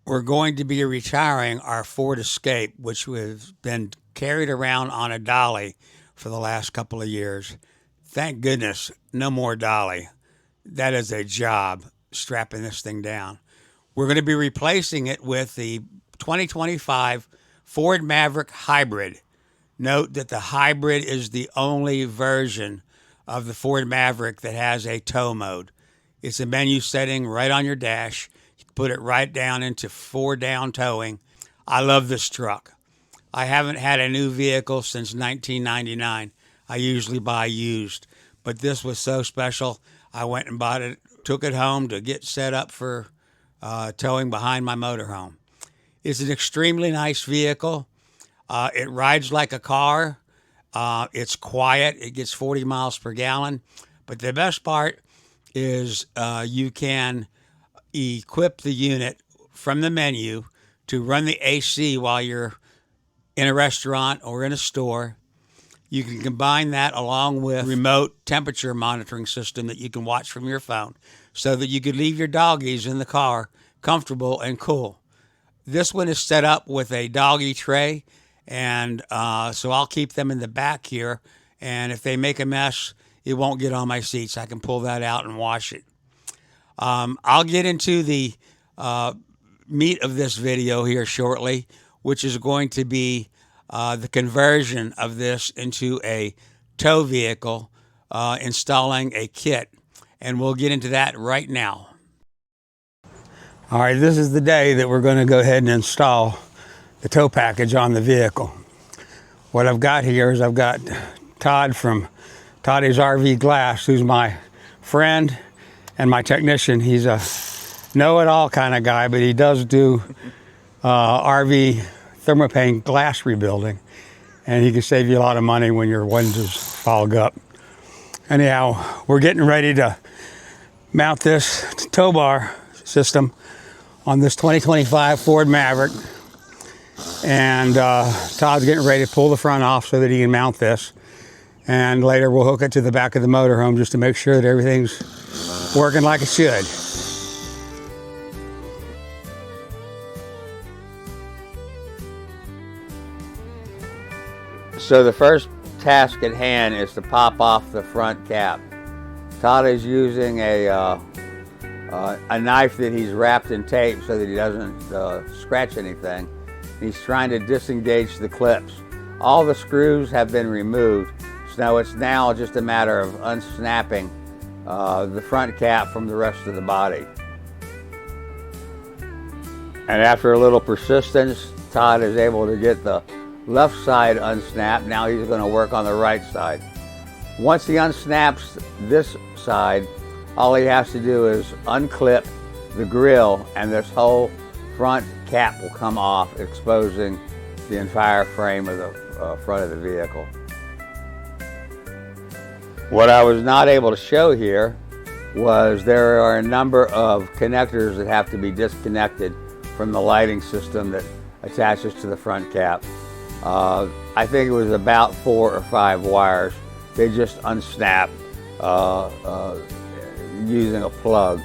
we're going to be retiring our Ford Escape, which has been carried around on a dolly for the last couple of years. Thank goodness, no more dolly. That is a job, strapping this thing down. We're going to be replacing it with the 2025 Ford Maverick Hybrid. Note that the Hybrid is the only version of the Ford Maverick that has a tow mode. It's a menu setting right on your dash. You can put it right down into 4-down towing. I love this truck. I haven't had a new vehicle since 1999. I usually buy used, but this was so special. I went and bought it, took it home to get set up for towing behind my motorhome. It's an extremely nice vehicle. It rides like a car. It's quiet. It gets 40 miles per gallon. But the best part is you can equip the unit from the menu to run the AC while you're in a restaurant or in a store. You can combine that along with remote temperature monitoring system that you can watch from your phone so that you could leave your doggies in the car comfortable and cool. This one is set up with a doggy tray, and so I'll keep them in the back here, and if they make a mess, it won't get on my seats. I can pull that out and wash it. I'll get into the meat of this video here shortly, which is going to be the conversion of this into a tow vehicle, installing a kit, and we'll get into that right now. All right, this is the day that we're going to go ahead and install the tow package on the vehicle. What I've got here is I've got Todd from Toddy's RV Glass, who's my friend and my technician. He's a know-it-all kind of guy, but he does do RV thermopane glass rebuilding, and he can save you a lot of money when your lenses fog up. Anyhow, we're getting ready to mount this tow bar system on this 2025 Ford Maverick, and Todd's getting ready to pull the front off so that he can mount this, and later we'll hook it to the back of the motorhome just to make sure that everything's working like it should. So the first task at hand is to pop off the front cap. Todd is using a knife that he's wrapped in tape so that he doesn't scratch anything. He's trying to disengage the clips. All the screws have been removed, so it's now just a matter of unsnapping the front cap from the rest of the body. And after a little persistence, Todd is able to get the left side unsnapped. Now he's going to work on the right side. Once he unsnaps this side, all he has to do is unclip the grill, and this whole front cap will come off, exposing the entire frame of the front of the vehicle. What I was not able to show here was there are a number of connectors that have to be disconnected from the lighting system that attaches to the front cap. I think it was about 4 or 5 wires. They just unsnap using a plug,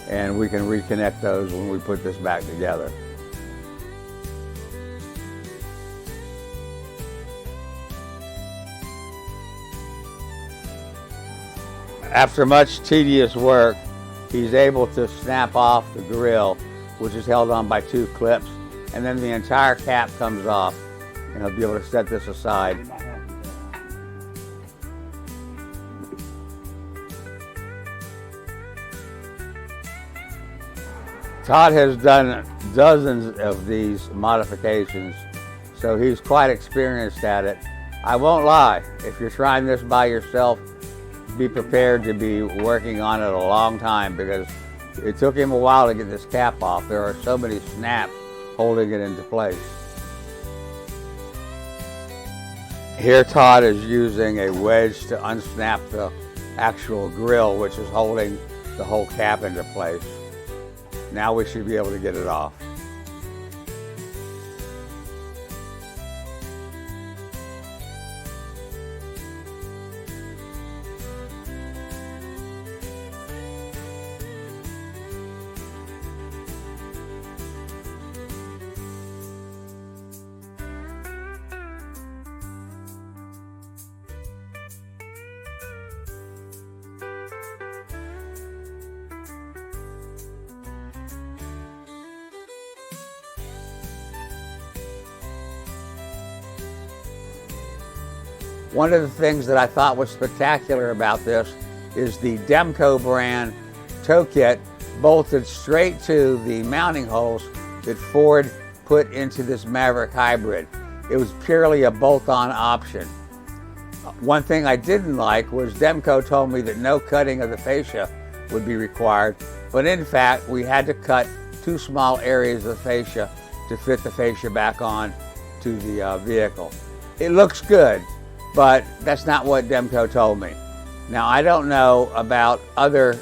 and we can reconnect those when we put this back together. After much tedious work, he's able to snap off the grill, which is held on by 2 clips, and then the entire cap comes off, and he'll be able to set this aside. Todd has done dozens of these modifications, so he's quite experienced at it. I won't lie, if you're trying this by yourself, be prepared to be working on it a long time, because it took him a while to get this cap off. There are so many snaps holding it into place. Here Todd is using a wedge to unsnap the actual grill, which is holding the whole cap into place. Now we should be able to get it off. One of the things that I thought was spectacular about this is the Demco brand tow kit bolted straight to the mounting holes that Ford put into this Maverick Hybrid. It was purely a bolt-on option. One thing I didn't like was Demco told me that no cutting of the fascia would be required, but in fact we had to cut 2 small areas of the fascia to fit the fascia back on to the vehicle. It looks good, but that's not what Demco told me. Now, I don't know about other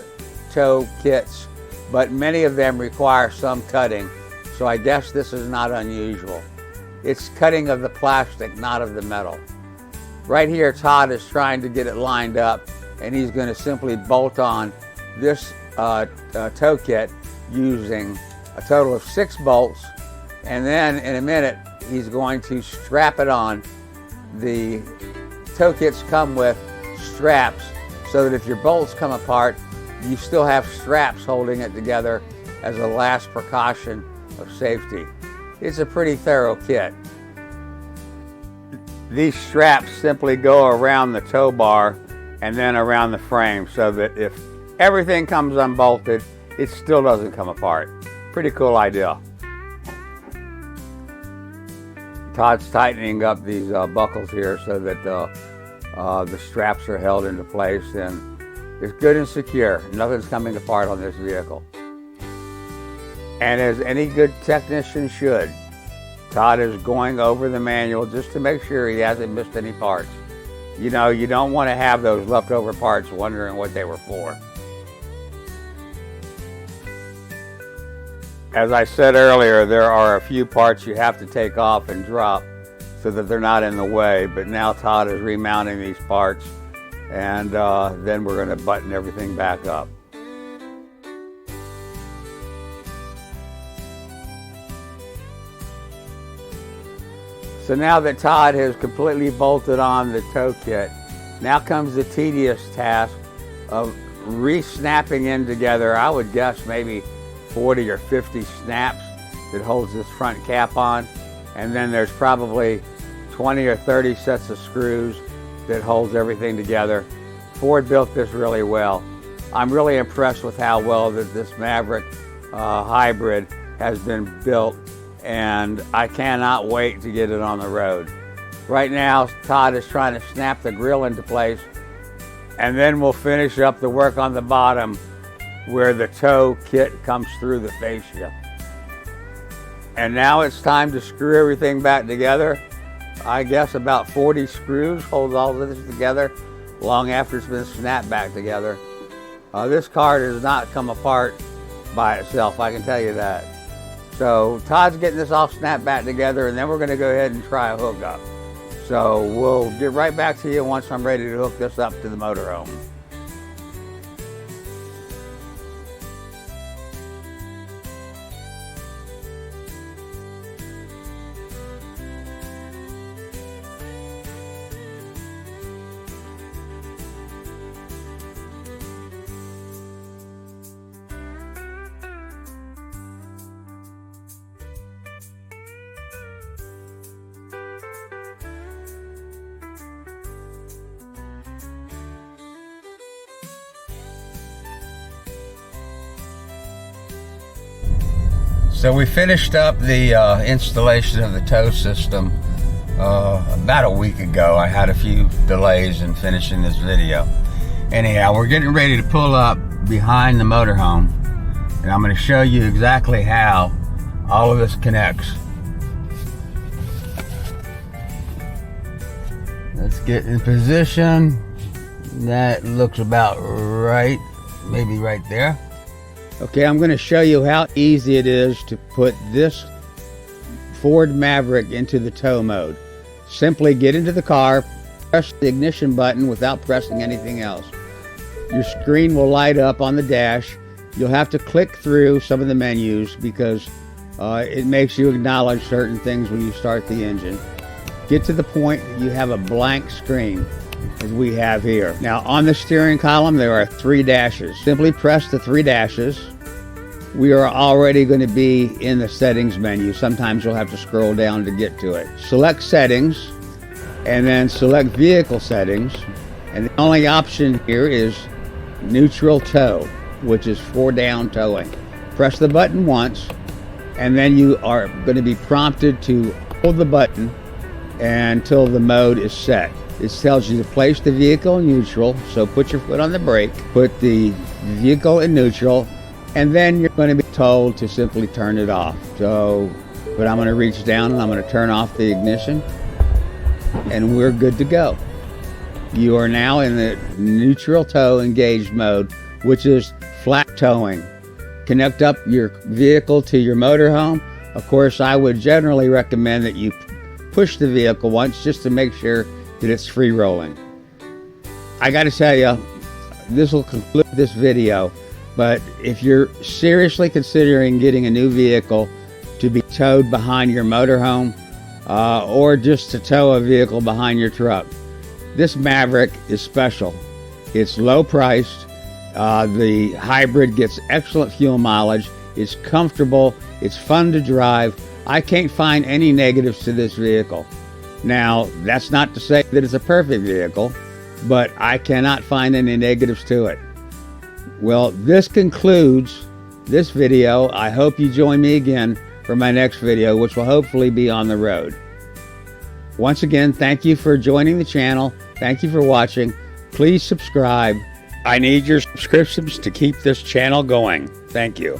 tow kits, but many of them require some cutting, so I guess this is not unusual. It's cutting of the plastic, not of the metal. Right here, Todd is trying to get it lined up, and he's going to simply bolt on this tow kit using a total of 6 bolts, and then in a minute he's going to strap it on. The tow kits come with straps so that if your bolts come apart, you still have straps holding it together as a last precaution of safety. It's a pretty thorough kit. These straps simply go around the tow bar and then around the frame so that if everything comes unbolted, it still doesn't come apart. Pretty cool idea. Todd's tightening up these buckles here so that the straps are held into place, and it's good and secure. Nothing's coming apart on this vehicle. And as any good technician should, Todd is going over the manual just to make sure he hasn't missed any parts. You know, you don't want to have those leftover parts wondering what they were for. As I said earlier, there are a few parts you have to take off and drop so that they're not in the way, but now Todd is remounting these parts, and then we're going to button everything back up. So now that Todd has completely bolted on the tow kit, now comes the tedious task of re-snapping in together, I would guess maybe 40 or 50 snaps that holds this front cap on, and then there's probably 20 or 30 sets of screws that holds everything together. Ford built this really well. I'm really impressed with how well that this Maverick Hybrid has been built, and I cannot wait to get it on the road. Right now, Todd is trying to snap the grill into place, and then we'll finish up the work on the bottom where the tow kit comes through the fascia. And now it's time to screw everything back together. I guess about 40 screws hold all of this together long after it's been snapped back together. This car does not come apart by itself, I can tell you that. So Todd's getting this all snapped back together, and then we're going to go ahead and try a hookup. So we'll get right back to you once I'm ready to hook this up to the motorhome. So we finished up the installation of the tow system about a week ago. I had a few delays in finishing this video. Anyhow, we're getting ready to pull up behind the motorhome, and I'm going to show you exactly how all of this connects. Let's get in position. That looks about right, maybe right there. Okay, I'm going to show you how easy it is to put this Ford Maverick into the tow mode. Simply get into the car, press the ignition button without pressing anything else. Your screen will light up on the dash. You'll have to click through some of the menus because it makes you acknowledge certain things when you start the engine. Get to the point you have a blank screen, as we have here. Now on the steering column there are 3 dashes. Simply press the 3 dashes. We are already going to be in the settings menu. Sometimes you'll have to scroll down to get to it. Select settings, and then select vehicle settings, and the only option here is neutral tow, which is 4-down towing. Press the button once, and then you are going to be prompted to hold the button until the mode is set. It tells you to place the vehicle in neutral, so put your foot on the brake, put the vehicle in neutral, and then you're going to be told to simply turn it off. But I'm going to reach down and I'm going to turn off the ignition, and we're good to go. You are now in the neutral tow engaged mode, which is flat towing. Connect up your vehicle to your motorhome. Of course, I would generally recommend that you push the vehicle once just to make sure that it's free rolling. I got to tell you, this will conclude this video, but if you're seriously considering getting a new vehicle to be towed behind your motorhome, or just to tow a vehicle behind your truck, this Maverick is special. It's low priced. The hybrid gets excellent fuel mileage. It's comfortable. It's fun to drive. I can't find any negatives to this vehicle. Now, that's not to say that it's a perfect vehicle, but I cannot find any negatives to it. Well, this concludes this video. I hope you join me again for my next video, which will hopefully be on the road. Once again, thank you for joining the channel. Thank you for watching. Please subscribe. I need your subscriptions to keep this channel going. Thank you.